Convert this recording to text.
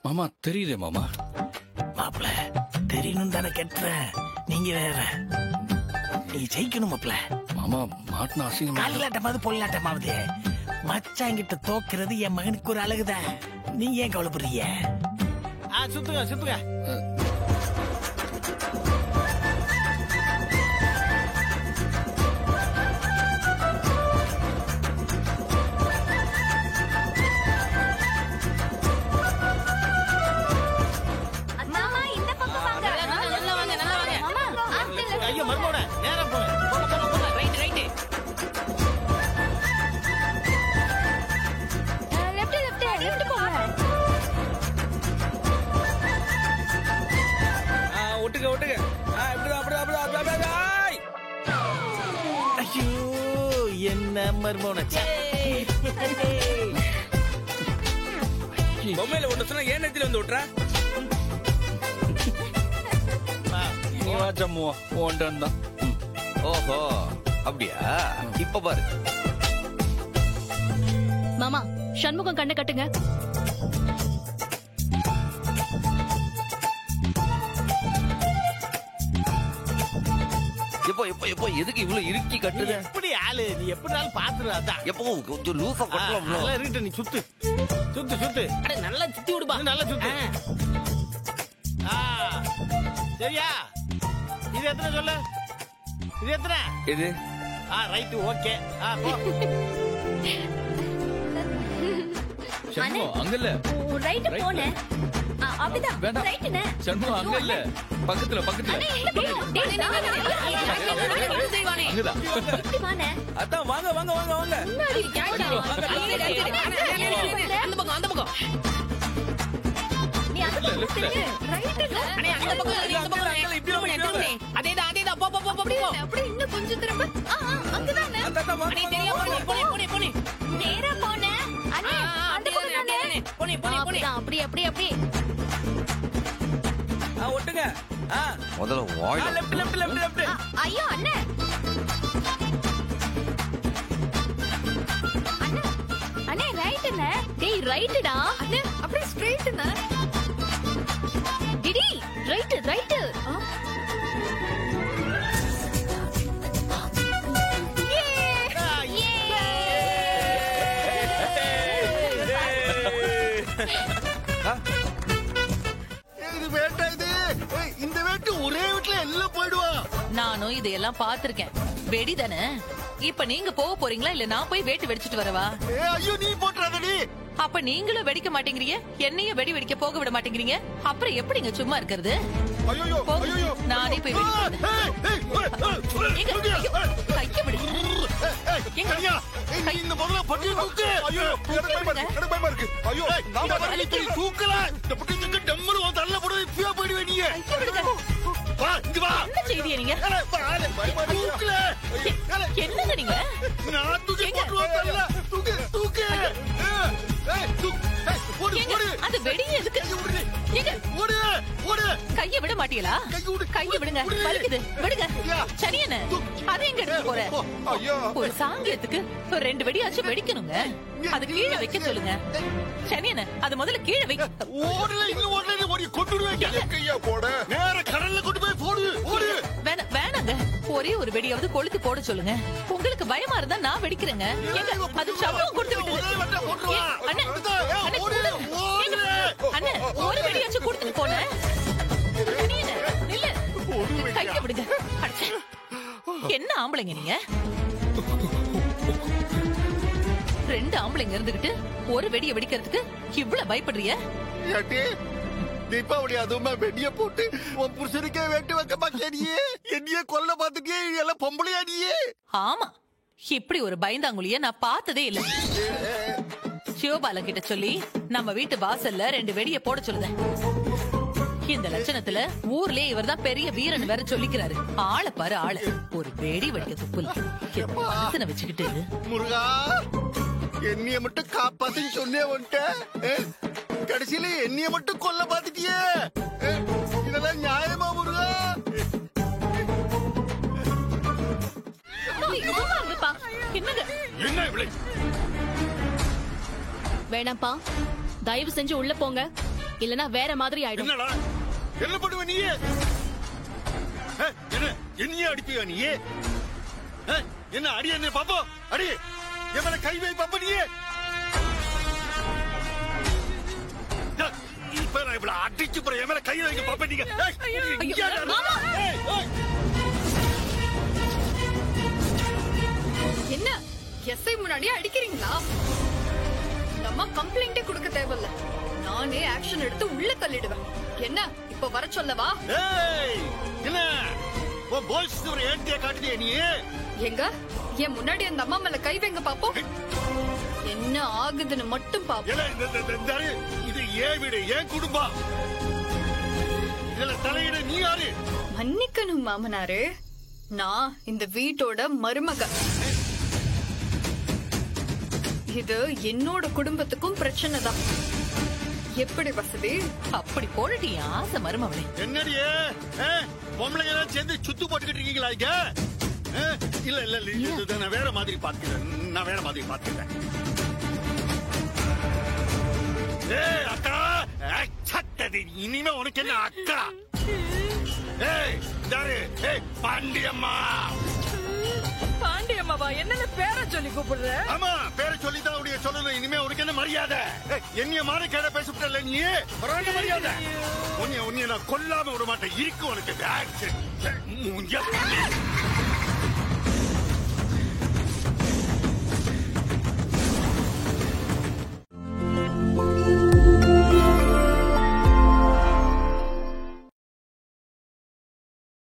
மாமா தெரியுதே மாமா. மாப்பிள தெரியணும் தானே கேட்டுறேன். நீங்க வேற நீ ஜெயிக்கணும் மாப்பிள. மாமா மாட்டின அசிங்கம். காலாட்டமாவது பொல்லாட்டமாவது மச்சாங்கிட்ட தோக்குறது என் மகனுக்கு ஒரு அழகுதான். நீங்க ஏன் கவலைப்படுறீங்க? சுத்துங்க சுத்துங்க. என்ன மர்மோன பொம்மையில ஒண்ணு சொன்னா ஏன் நெத்தில வந்து விட்டுறா? ஓஹோ அப்படியா? இப்ப பாரு மாமா, சண்முகம் கண்ணை கட்டுங்க. எப்போ எப்போ எப்போ எதுக்கு இவ்வளவு இறுக்கி கட்டுது? எப்படி ஆளு நீ எப்படினாலும் பாத்துரு. அதான் எப்போ கொஞ்சம் லூசா கட்டலாம். நல்லா இருக்கு. நீ சுத்து சுத்து சுத்து. அட நல்லா சுத்தி விடுப்பா. நல்லா சுத்து. சரியா? இது எத்தனை சொல்லு? இது எத்தனை? இது ரைட். ஓகே. சண்முகம் அங்க இல்ல. ரைட் போனே. அப்படிதான். வேண்டாம். ரைட்னே. சண்முகம் அங்க இல்ல. பக்கத்துல பக்கத்துல. அங்கதான். அதான் வாங்க வாங்க வாங்க வாங்க. அந்த பக்கம் அந்த பக்கம். நீ அந்த பக்கம் ரைட்ல. அண்ணே அந்த பக்கம் இந்த பக்கம். அதேதான் அதேதான். போ போ போ போ. அப்படி இன்னும் கொஞ்சம் திரும்ப. அங்கதானே. அண்ணே தெரியா போனே போனே போனே போனே. நேரா போனே. அண்ணே அந்த பக்கம் தானே. போனே போனே போனே. அப்படி அப்படி அப்படி. ஒட்டுங்க. முதல்ல வாயில லெஃப்ட் லெஃப்ட் லெஃப்ட் லெஃப்ட். ஐயோ அண்ணே. அண்ணே ரைட்னே. டேய் ரைட்டடா. அண்ணே அப்படியே ஸ்ட்ரைட்னே. DD right right. இந்த வேட்டு ஒரே வீட்டுல எல்லாம் போயிடுவா. நானும் இதையெல்லாம் பாத்திருக்கேன். வெடி தானே. இப்ப நீங்க போக போறீங்களா இல்ல நான் போய் வேட்டு வெடிச்சிட்டு வரவா? ஐயோ நீ போட்டுறாதடி. அப்ப நீங்களும் வெடிக்க மாட்டேங்கிறீங்க, என்னையும் வெடி வெடிக்க போக விட மாட்டேங்கிறீங்க. அப்புறம் எப்படிங்க சும்மா இருக்கிறது? ஐயோ ஐயோ நானே போய் வெடிக்கிறேன். கைய விடுங்க. இந்த முதல்ல பட்டி தூக்கு. ஐயோ எனக்கு பயமா இருக்கு. ஐயோ நான் பட்டி தூக்கல. இந்த பட்டி தூக்கு டம்மரு வந்து தள்ள போடு. இப்பவே போய்டுவே நீ. வா இங்க வா. என்ன செய்தியா நீங்க? தூக்கல. என்னங்க நீங்க? நான் தூக்கி போட்டுறேன் தள்ள. தூக்கு தூக்கு. அது வெடி எதுக்கு? ஓடு ஓடு. கைய விட மாட்டீங்களா? கைய விடுங்க. வலிக்குது. விடுங்க. சனியனே அதை எங்க எடுத்து போற? ஒரு சாங்கியத்துக்கு ஒரு 2 வெடியாச்சும் வெடிக்கணுங்க. அது கீழே வைக்க சொல்லுங்க. சனியனே அது முதல்ல கீழே வை. ஓடல இன்னும் ஓடல. ஓடி கொண்டுடுவேன். கையா போட. நேரா கடல்ல கொண்டு போய் போடு. ஓடு. வேணாங்க. ஒரே ஒரு வெடியாவது கொளுத்தி போட சொல்லுங்க. உங்களுக்கு பயமா இருந்தா நான் வெடிக்கிறேங்க. அது சம்பளம் கொடுத்து விட்டு. அண்ணே ஒரு வெடியாச்சும் கொடுத்துட்டு போனேன். கைய விடுங்க. என்ன ஆம்பளைங்க நீங்க? 2 ஆம்பளைங்க இருந்துகிட்டு ஒரு வெடிய வெடிக்கிறதுக்கு இவ்வளவு பயப்படுறிய? தீபாவளி அதுவுமா வெடிய போட்டு உன் புருஷனுக்கே வேட்டு வைக்க மாட்டேனியே. என்னையே கொல்ல பாத்துட்டே எல்லாம் பொம்பளையாடியே. ஆமா இப்படி ஒரு பயந்தாங்குழிய நான் பார்த்ததே இல்ல. சிவபாலன் கிட்ட சொல்லி நம்ம வீட்டு வாசல்ல 2 வெடிய போட சொல்லுதேன். இந்த லட்சணத்துல ஊர்லயே இவர் தான் பெரிய வீரன் வேற சொல்லிக்கிறாரு. ஆளை பாரு ஆளு. ஒரு வெடி வெடிக்க துப்புல மனசனை வச்சுக்கிட்டு. முருகா என்னைய மட்டும் காப்பாத்துன்னு சொன்னே வந்துட்ட. கடைசியில என்னைய மட்டும் கொல்ல பாத்துட்டியே. இதெல்லாம் நியாயமா முருகா? என்ன விளை? வேணாப்பா, தயவு செஞ்சு உள்ள போங்க. இல்லனா வேற மாதிரி ஆயிடும். என்னடா என்ன பண்ணுவ நீ? என்ன என்னையே அடிப்பியா நீ? என்ன அடி? என்ன பாப்போ அடி, என் மேல கை வை பாப்பா நீ. இப்ப நான் இவ்வளவு அடிச்சு போற என் மேல கை வைக்க பாப்பா நீங்க. என்ன எஸ்ஐ முன்னாடியே அடிக்கிறீங்களா? நம்ம கம்ப்ளைண்டே கொடுக்க தேவையில்ல, நானே ஆக்ஷன் எடுத்து உள்ள தள்ளிடுவேன். என்ன இப்ப வர சொல்லவா? என்ன உன் பாய்ஸ் ஒரு ஏன்டியா காட்டுதியா நீ? எங்க என் முன்னாடி அந்த அம்மா மேல கை வைங்க பாப்போம், என்ன ஆகுதுன்னு மட்டும் பாப்போம். இது ஏன் வீடு, ஏன் குடும்பம், இதுல தலையிட நீ யாரு? மன்னிக்கணும் மாமனாரு, நான் இந்த வீட்டோட மருமக. இது என்னோட குடும்பத்துக்கும் பிரச்சனை தான். எப்படி வசதி? அப்படி போடுடி ஆசை மருமவளே. என்னடியே பொம்பளைங்க எல்லாம் சேர்ந்து சுத்து போட்டுக்கிட்டு இருக்கீங்களா இங்க? இல்ல இல்ல இல்ல, நான் வேற மாதிரி பாத்துக்கிறேன். அக்கா சட்டது, இனிமே உனக்கு என்ன அக்கா? பாண்டியம்மா. பாண்டியம்மாவா? என்னன்னு பேரை சொல்லி கூப்பிடுற? ஆமா, பேரை சொல்லிதான் உடைய சொல்லணும். இனிமே உனக்கு என்ன மரியாதை? என்னைய மான கேட பேசப்பட்டல நீ, மரியாதை. உன்னைய நான் கொல்லாம விட மாட்டேன். இருக்கு உனக்கு